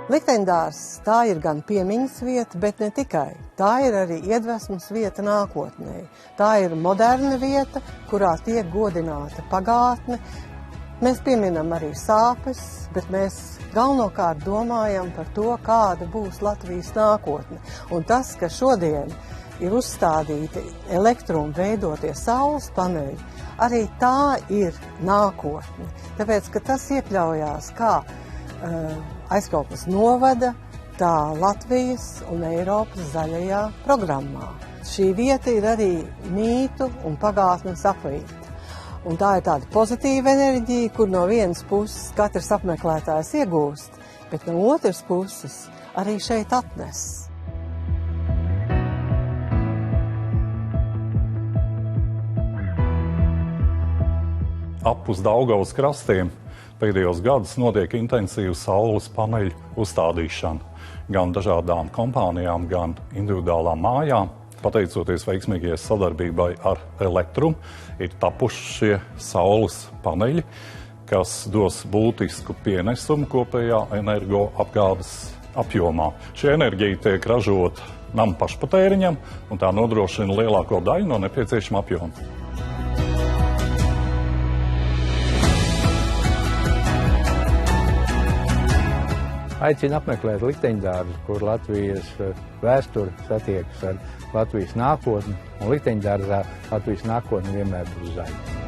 Likteņdārzs tā ir gan piemiņas vieta, bet ne tikai. Tā ir arī iedvesmas vieta nākotnē. Tā ir moderna vieta, kurā tiek godināta pagātne. Mēs pieminam arī sāpes, bet mēs galvenokārt domājam par to, kāda būs Latvijas nākotne. Un tas, ka šodien ir uzstādīti elektrumu veidotie saules paneļi, arī tā ir nākotne. Tāpēc, ka tas iekļaujās kā Aizkraukles novada, tā Latvijas un Eiropas zaļajā programmā. Šī vieta ir arī mītu un pagātnes apvīta. Un tā ir tāda pozitīva enerģija, kur no vienas puses katrs apmeklētājs iegūst, bet no otras puses arī šeit atnes. Ap uz Daugavas krastiem pēdējos gadus notiek intensīva saules paneļu uzstādīšana gan dažādām kompānijām, gan individuālām mājām. Pateicoties veiksmīgajai sadarbībai ar Elektrumu, ir tapuši šie saules paneļi, kas dos būtisku pienesumu kopējā energoapgādes apjomā. Šī enerģija tiek ražota nama pašpatēriņam, un tā nodrošina lielāko daļu no nepieciešama apjoma. Aicinu apmeklēt Likteņdārzu, kur Latvijas vēsture satiekas ar Latvijas nākotni, un Likteņdārzā Latvijas nākotne vienmēr būs zaļa.